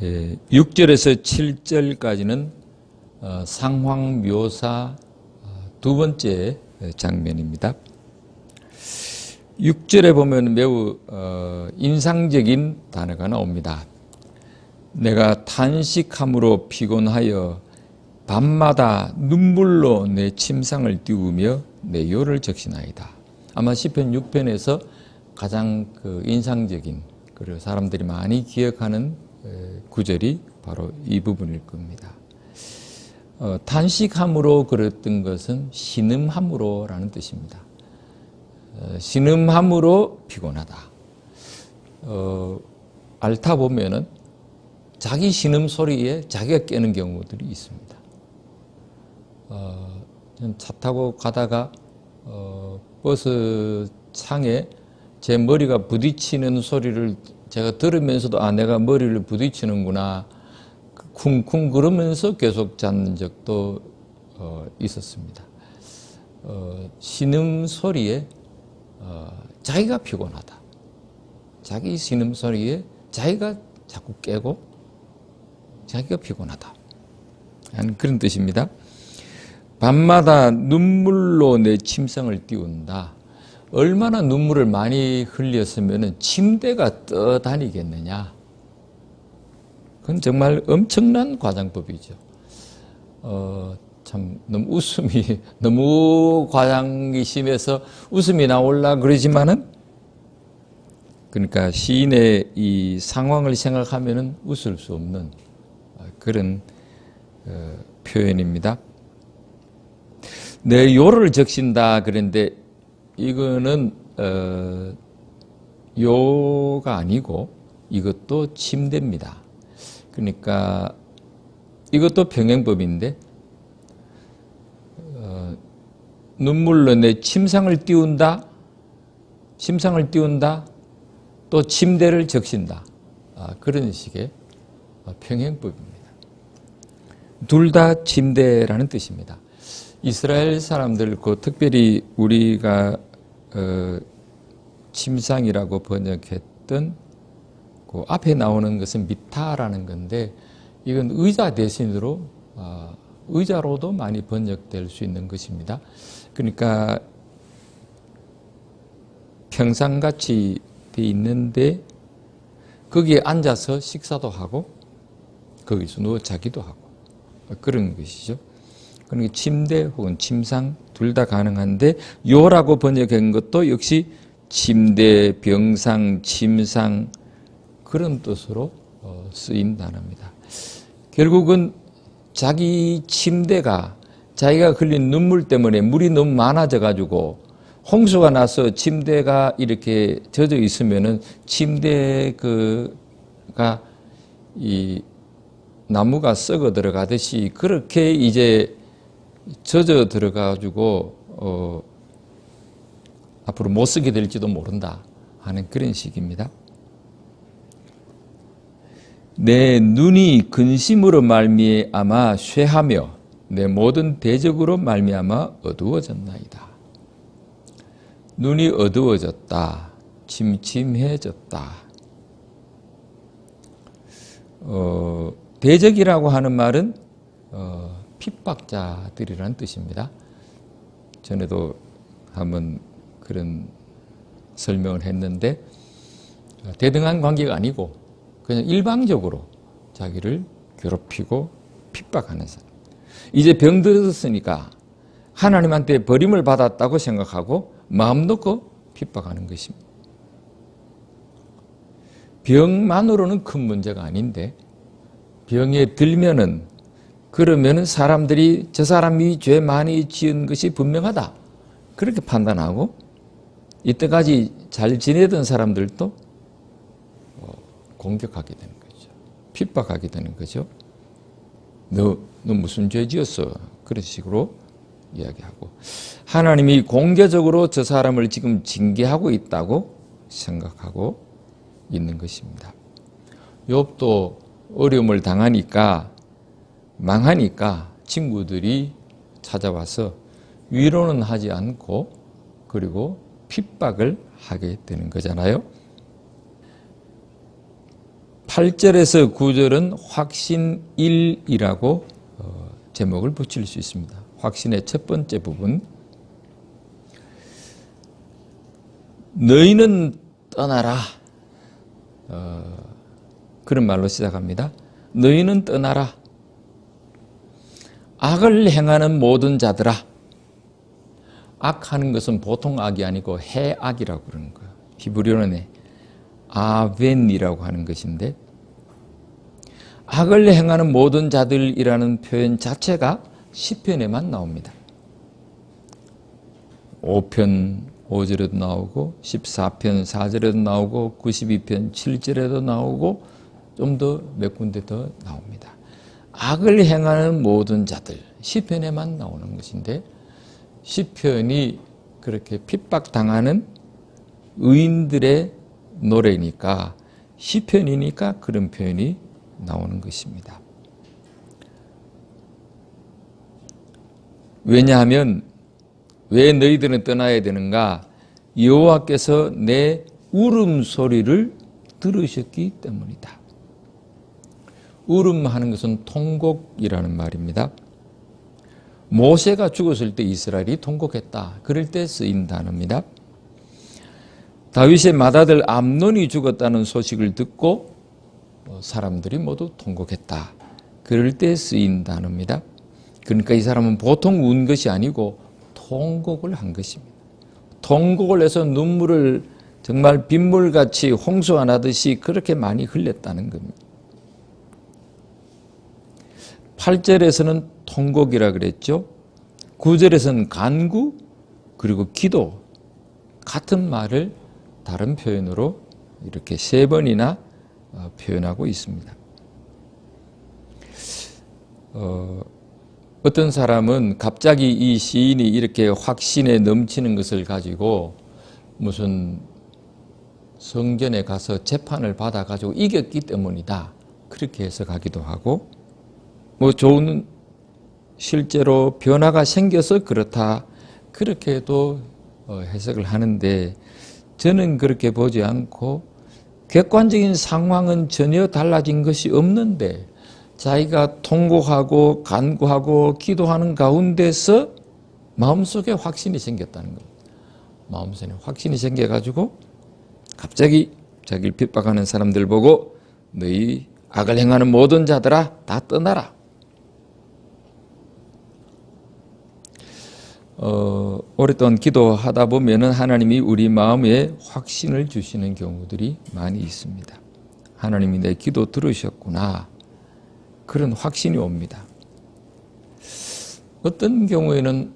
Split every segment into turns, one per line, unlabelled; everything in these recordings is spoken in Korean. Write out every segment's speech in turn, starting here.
6절에서 7절까지는 상황 묘사 두 번째 장면입니다. 6절에 보면 매우 인상적인 단어가 나옵니다. 내가 탄식함으로 피곤하여 밤마다 눈물로 내 침상을 띄우며 내 요를 적시나이다. 아마 시편 6편에서 가장 인상적인, 그리고 사람들이 많이 기억하는 구절이 바로 이 부분일 겁니다. 탄식함으로 그랬던 것은 신음함으로라는 뜻입니다. 신음함으로 피곤하다. 앓다 보면은 자기 신음 소리에 자기가 깨는 경우들이 있습니다. 차 타고 가다가 버스 창에 제 머리가 부딪히는 소리를 제가 들으면서도 내가 머리를 부딪히는구나 쿵쿵 그러면서 계속 잤는 적도 있었습니다. 신음 소리에 자기가 피곤하다. 자기 신음 소리에 자기가 자꾸 깨고 자기가 피곤하다 하는 그런 뜻입니다. 밤마다 눈물로 내 침상을 띄운다. 얼마나 눈물을 많이 흘렸으면 침대가 떠다니겠느냐. 그건 정말 엄청난 과장법이죠. 참 너무 웃음이 너무 과장이 심해서 웃음이 나올라 그러지만은, 그러니까 시인의 이 상황을 생각하면은 웃을 수 없는 그런 표현입니다. 내 요를 적신다 그런데 이거는 요가 아니고 이것도 침대입니다. 그러니까 이것도 병행법인데 눈물로 내 침상을 띄운다, 침상을 띄운다, 또 침대를 적신다. 그런 식의 병행법입니다. 둘 다 침대라는 뜻입니다. 이스라엘 사람들, 특별히 우리가 침상이라고 번역했던 그 앞에 나오는 것은 미타라는 건데, 이건 의자 대신으로 의자로도 많이 번역될 수 있는 것입니다. 그러니까 평상같이 돼 있는데 거기에 앉아서 식사도 하고 거기서 누워 자기도 하고 그런 것이죠. 그러니까 침대 혹은 침상 둘 다 가능한데, 요라고 번역한 것도 역시 침대, 병상, 침상 그런 뜻으로 쓰인 단어입니다. 결국은 자기 침대가 자기가 흘린 눈물 때문에 물이 너무 많아져 가지고 홍수가 나서 침대가 이렇게 젖어 있으면은 침대가 이 나무가 썩어 들어가듯이 그렇게 이제 젖어 들어가지고 앞으로 못 쓰게 될지도 모른다 하는 그런 식입니다. 내 눈이 근심으로 말미암아 쇠하며 내 모든 대적으로 말미암아 어두워졌나이다. 눈이 어두워졌다. 침침해졌다. 대적이라고 하는 말은 핍박자들이라는 뜻입니다. 전에도 한번 그런 설명을 했는데, 대등한 관계가 아니고 그냥 일방적으로 자기를 괴롭히고 핍박하는 사람. 이제 병들었으니까 하나님한테 버림을 받았다고 생각하고 마음 놓고 핍박하는 것입니다. 병만으로는 큰 문제가 아닌데 병에 들면은, 그러면은 사람들이 저 사람이 죄 많이 지은 것이 분명하다 그렇게 판단하고, 이때까지 잘 지내던 사람들도 공격하게 되는 거죠. 핍박하게 되는 거죠. 너 무슨 죄 지었어? 그런 식으로 이야기하고, 하나님이 공개적으로 저 사람을 지금 징계하고 있다고 생각하고 있는 것입니다. 욥도 어려움을 당하니까, 망하니까 친구들이 찾아와서 위로는 하지 않고 그리고 핍박을 하게 되는 거잖아요. 8절에서 9절은 확신일이라고 제목을 붙일 수 있습니다. 확신의 첫 번째 부분. 너희는 떠나라. 그런 말로 시작합니다. 너희는 떠나라. 악을 행하는 모든 자들아. 악하는 것은 보통 악이 아니고 해악이라고 그러는 거예요. 히브리어는 아벤이라고 하는 것인데, 악을 행하는 모든 자들이라는 표현 자체가 시편에만 나옵니다. 5편 5절에도 나오고 14편 4절에도 나오고 92편 7절에도 나오고 좀 더 몇 군데 더 나옵니다. 악을 행하는 모든 자들, 시편에만 나오는 것인데, 시편이 그렇게 핍박당하는 의인들의 노래니까, 시편이니까 그런 표현이 나오는 것입니다. 왜냐하면 왜 너희들은 떠나야 되는가? 여호와께서 내 울음소리를 들으셨기 때문이다. 울음하는 것은 통곡이라는 말입니다. 모세가 죽었을 때 이스라엘이 통곡했다. 그럴 때 쓰인 단어입니다. 다윗의 맏아들 암논이 죽었다는 소식을 듣고 사람들이 모두 통곡했다. 그럴 때 쓰인 단어입니다. 그러니까 이 사람은 보통 운 것이 아니고 통곡을 한 것입니다. 통곡을 해서 눈물을 정말 빗물같이 홍수하듯이 그렇게 많이 흘렸다는 겁니다. 8절에서는 통곡이라 그랬죠. 9절에서는 간구, 그리고 기도, 같은 말을 다른 표현으로 이렇게 3번이나 표현하고 있습니다. 어떤 사람은 갑자기 이 시인이 이렇게 확신에 넘치는 것을 가지고 무슨 성전에 가서 재판을 받아가지고 이겼기 때문이다. 그렇게 해석하기도 하고, 좋은 실제로 변화가 생겨서 그렇다. 그렇게도 해석을 하는데, 저는 그렇게 보지 않고 객관적인 상황은 전혀 달라진 것이 없는데 자기가 통곡하고 간구하고 기도하는 가운데서 마음속에 확신이 생겼다는 겁니다. 마음속에 확신이 생겨가지고 갑자기 자기를 핍박하는 사람들 보고 너희 악을 행하는 모든 자들아 다 떠나라. 오랫동안 기도하다 보면은 하나님이 우리 마음에 확신을 주시는 경우들이 많이 있습니다. 하나님이 내 기도 들으셨구나. 그런 확신이 옵니다. 어떤 경우에는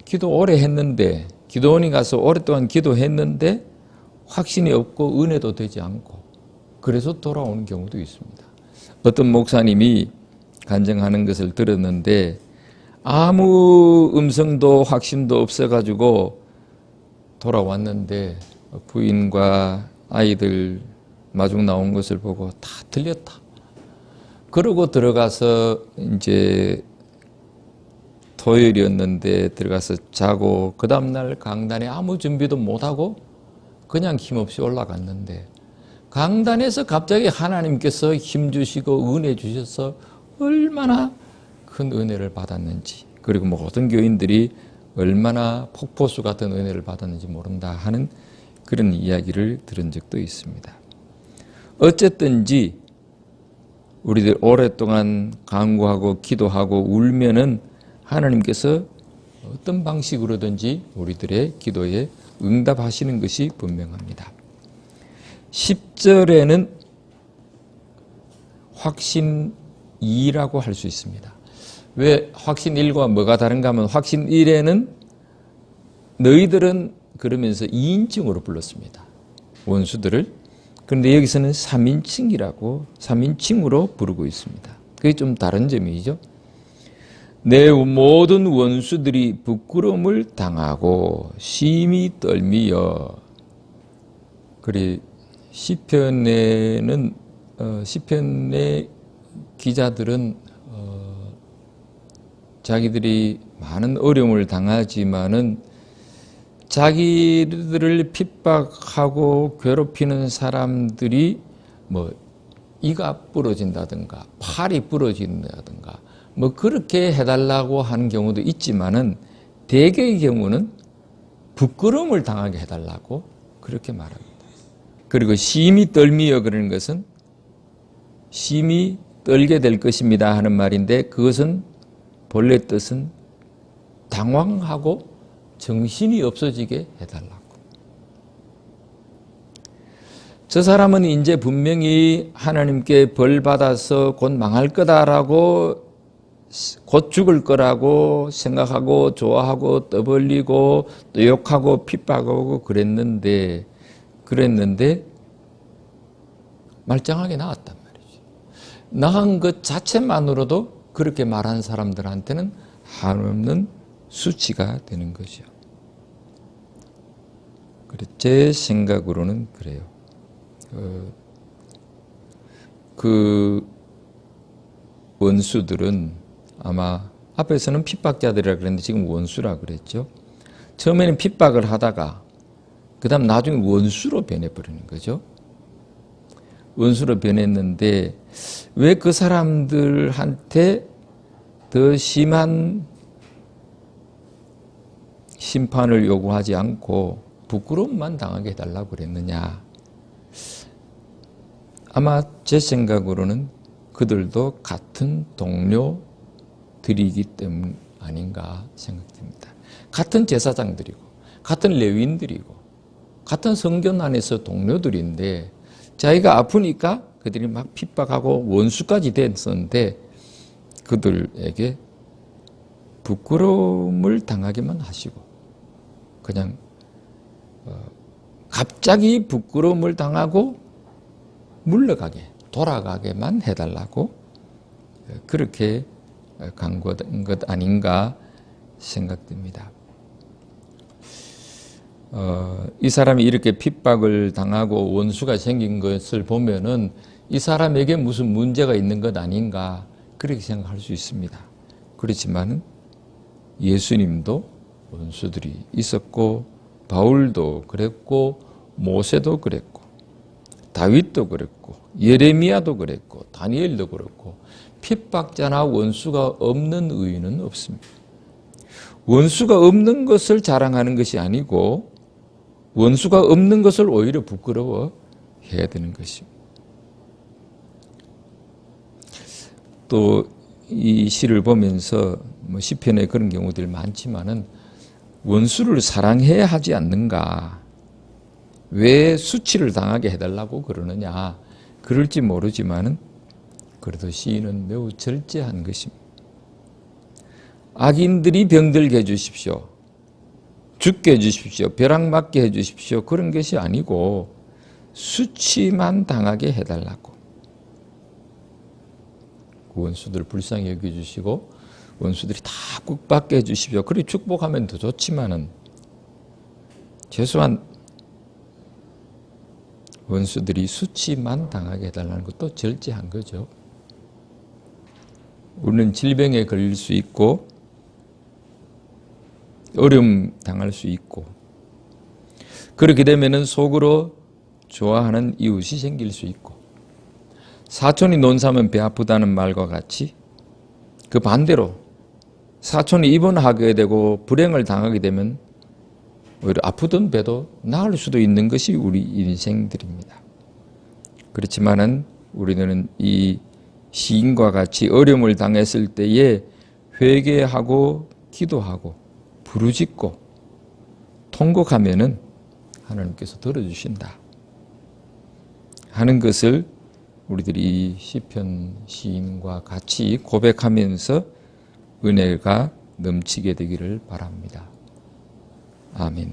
기도 오래 했는데, 기도원이 가서 오랫동안 기도했는데 확신이 없고 은혜도 되지 않고 그래서 돌아오는 경우도 있습니다. 어떤 목사님이 간증하는 것을 들었는데 아무 음성도 확신도 없어가지고 돌아왔는데 부인과 아이들 마중 나온 것을 보고 다 들렸다. 그러고 들어가서 이제 토요일이었는데 들어가서 자고 그 다음날 강단에 아무 준비도 못하고 그냥 힘없이 올라갔는데 강단에서 갑자기 하나님께서 힘 주시고 은혜 주셔서 얼마나 큰 은혜를 받았는지, 그리고 모든 교인들이 얼마나 폭포수 같은 은혜를 받았는지 모른다 하는 그런 이야기를 들은 적도 있습니다. 어쨌든지 우리들 오랫동안 간구하고 기도하고 울면은 하나님께서 어떤 방식으로든지 우리들의 기도에 응답하시는 것이 분명합니다. 10절에는 확신 2라고 할 수 있습니다. 왜 확신 1과 뭐가 다른가 하면 확신 1에는 너희들은 그러면서 2인칭으로 불렀습니다. 원수들을. 그런데 여기서는 3인칭으로 부르고 있습니다. 그게 좀 다른 점이죠. 내 모든 원수들이 부끄러움을 당하고 심히 떨미여. 그리 시편에는 시편의 기자들은 자기들이 많은 어려움을 당하지만은 자기들을 핍박하고 괴롭히는 사람들이 이가 부러진다든가 팔이 부러진다든가 뭐 그렇게 해달라고 하는 경우도 있지만은 대개의 경우는 부끄러움을 당하게 해달라고 그렇게 말합니다. 그리고 심히 떨미어 그러는 것은 심히 떨게 될 것입니다 하는 말인데, 그것은 본래 뜻은 당황하고 정신이 없어지게 해달라고. 저 사람은 이제 분명히 하나님께 벌 받아서 곧 망할 거다라고, 곧 죽을 거라고 생각하고 좋아하고 떠벌리고 또 욕하고 핍박하고 그랬는데 말짱하게 나왔단 말이죠. 나은 것 자체만으로도 그렇게 말하는 사람들한테는 한없는 수치가 되는 거죠. 제 생각으로는 그래요. 그 원수들은 아마 앞에서는 핍박자들이라 그랬는데 지금 원수라 그랬죠. 처음에는 핍박을 하다가 그 다음 나중에 원수로 변해버리는 거죠. 원수로 변했는데 왜 그 사람들한테 더 심한 심판을 요구하지 않고 부끄러움만 당하게 해달라고 그랬느냐. 아마 제 생각으로는 그들도 같은 동료들이기 때문 아닌가 생각됩니다. 같은 제사장들이고 같은 레위인들이고 같은 성전 안에서 동료들인데 자기가 아프니까 그들이 막 핍박하고 원수까지 됐었는데 그들에게 부끄러움을 당하게만 하시고 그냥 갑자기 부끄러움을 당하고 물러가게 돌아가게만 해달라고 그렇게 간구한 것 아닌가 생각됩니다. 이 사람이 이렇게 핍박을 당하고 원수가 생긴 것을 보면은 이 사람에게 무슨 문제가 있는 것 아닌가 그렇게 생각할 수 있습니다. 그렇지만은 예수님도 원수들이 있었고 바울도 그랬고 모세도 그랬고 다윗도 그랬고 예레미야도 그랬고 다니엘도 그렇고 핍박자나 원수가 없는 의인은 없습니다. 원수가 없는 것을 자랑하는 것이 아니고 원수가 없는 것을 오히려 부끄러워해야 되는 것입니다. 또 이 시를 보면서 시편에 그런 경우들이 많지만은 원수를 사랑해야 하지 않는가? 왜 수치를 당하게 해달라고 그러느냐? 그럴지 모르지만은 그래도 시인은 매우 절제한 것입니다. 악인들이 병들게 해주십시오. 죽게 해주십시오. 벼락 맞게 해주십시오. 그런 것이 아니고 수치만 당하게 해달라고. 원수들 불쌍히 여겨주시고 원수들이 다 꿀받게 해주십시오. 그리 축복하면 더 좋지만은 최소한 원수들이 수치만 당하게 해달라는 것도 절제한 거죠. 우리는 질병에 걸릴 수 있고 어려움 당할 수 있고 그렇게 되면은 속으로 좋아하는 이웃이 생길 수 있고 사촌이 논사면 배 아프다는 말과 같이 그 반대로 사촌이 입원하게 되고 불행을 당하게 되면 오히려 아프던 배도 나을 수도 있는 것이 우리 인생들입니다. 그렇지만은 우리는 이 시인과 같이 어려움을 당했을 때에 회개하고 기도하고 부르짖고 통곡하면은 하나님께서 들어주신다 하는 것을 우리들이 이 시편 시인과 같이 고백하면서 은혜가 넘치게 되기를 바랍니다. 아멘.